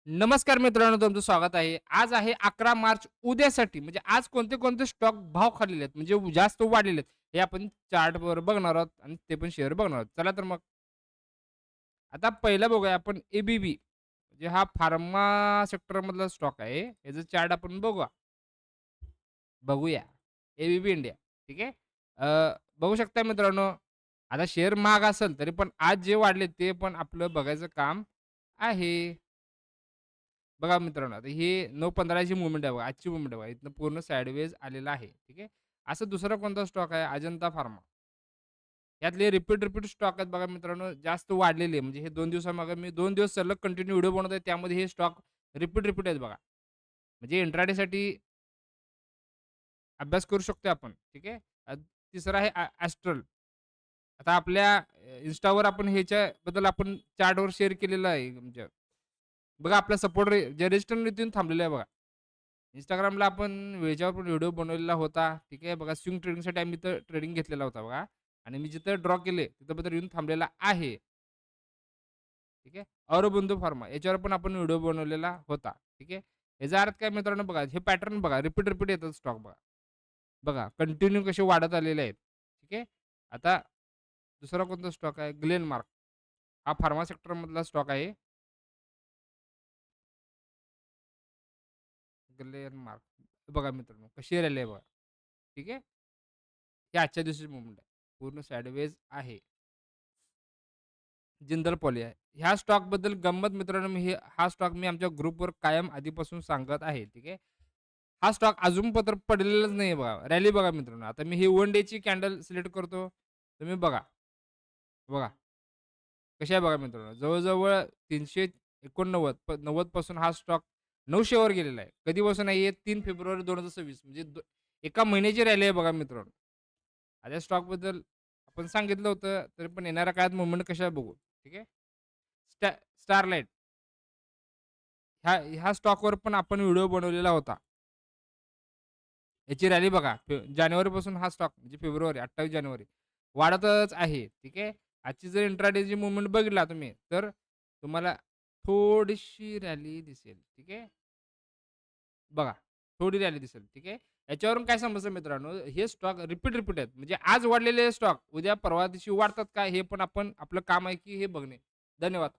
नमस्कार मित्रांनो, तुमचं स्वागत आहे. आज आहे 11 मार्च. उद्यासाठी म्हणजे आज कोणते स्टॉक भाव खाल्लेले आहेत, म्हणजे जास्त वाढलेले आहेत, हे आपण चार्टवर बघणार आहोत आणि ते पण शेअर बघणार आहोत. चला तर मग आता पहिलं बघूया आपण एबीबी, म्हणजे हा फार्मा सेक्टरमधला स्टॉक आहे. याचं चार्ट आपण बघूया. ABB India. ठीक आहे. बघू शकता मित्रांनो, आता शेअर महाग असेल तरी पण आज जे वाढले ते पण आपलं बघायचं काम आहे. बघा मित्रांनो, आता हे 9:15 ची मूव्हमेंट आहे बघा. आजची मूव्हमेंट आहे बघा. इथनं पूर्ण साइडवेज आलेला आहे. ठीक आहे. असं दुसरा कोणता स्टॉक आहे? अजंता फार्मा. यातले रिपीट स्टॉक आहेत बघा मित्रांनो, जास्त वाढलेले आहे. म्हणजे हे 2 दिवसामागे मी 2 दिवस सलग कंटिन्यू व्हिडिओ बनवतोय. त्यामध्ये हे स्टॉक रिपीट आहेत बघा. म्हणजे इंट्राडेसाठी अभ्यास करू शकतो आपण. ठीक आहे. तिसरा आहे ॲस्ट्रल. आता आपल्या Instaवर आपण ह्याच्याबद्दल आपण चार्टवर शेअर केलेलं आहे. म्हणजे बघा आपला सपोर्ट जे रेजिस्टन्स येऊन थांबलेला आहे बघा. Instagramला आपण वेळेच्यावर पण व्हिडिओ बनवलेला होता. ठीक आहे. बघा स्विंग ट्रेडिंगसाठी आम्ही इथं ट्रेडिंग घेतलेला होता बघा आणि मी जिथं ड्रॉ केले तिथं बद्दल येऊन थांबलेला आहे. ठीक आहे. औरोबिंदो फार्मा याच्यावर पण आपण व्हिडिओ बनवलेला होता. ठीक आहे. याचा अर्थ काय मित्रांनो बघा, हे पॅटर्न बघा रिपीट येतात स्टॉक बघा. बघा कंटिन्यू कसे वाढत आलेले आहेत. ठीक आहे. आता दुसरा कोणता स्टॉक आहे? ग्लेनमार्क. हा फार्मा सेक्टरमधला स्टॉक आहे. ग्लेनमार्क. बघा मित्रांनो कशी रॅली आहे बघा. ठीक आहे. ही आजच्या दिवसाची मूव्हमेंट आहे. पूर्ण साइडवेज आहे. जिंदाल पॉली आहे. ह्या स्टॉकबद्दल गंमत मित्रांनो, हा स्टॉक मी आमच्या ग्रुपवर कायम आधीपासून सांगत आहे. ठीक आहे. हा स्टॉक अजून पत्र पडलेलाच नाही बघा. रॅली बघा मित्रांनो. आता मी ही 1 डेची कॅन्डल सिलेक्ट करतो. तुम्ही बघा. बघा. कशी आहे बघा मित्रांनो. जवळ-जवळ 389 90 पासून हा स्टॉक 900 वर गेलेला आहे. कधीपासून आहे हे? 3 फेब्रुवारी 2026 म्हणजे एका महिन्याची रॅली आहे बघा मित्रांनो. आता स्टॉकबद्दल आपण सांगितलं होतं, तरी पण येणाऱ्या काळात मूव्हमेंट कशा आहे बघू. ठीक आहे. स्टारलाइट ह्या स्टॉकवर पण आपण व्हिडिओ बनवलेला होता. याची रॅली बघा. जानेवारीपासून हा स्टॉक म्हणजे फेब्रुवारी 28 जानेवारी वाढतच आहे. ठीक आहे. आजची जर इंट्राडेची मूव्हमेंट बघितला तुम्ही, तर तुम्हाला थोडीशी रॅली दिसेल. ठीक आहे. बघा, थोडी रॅली दिसेल. ठीक आहे. याच्यावरून काय समजतं मित्रांनो, हे स्टॉक रिपीट आहेत. म्हणजे आज वाढलेले स्टॉक उद्या परवा दिवशी वाढतात का? हे पण आपलं काम आहे की हे बघणे. धन्यवाद.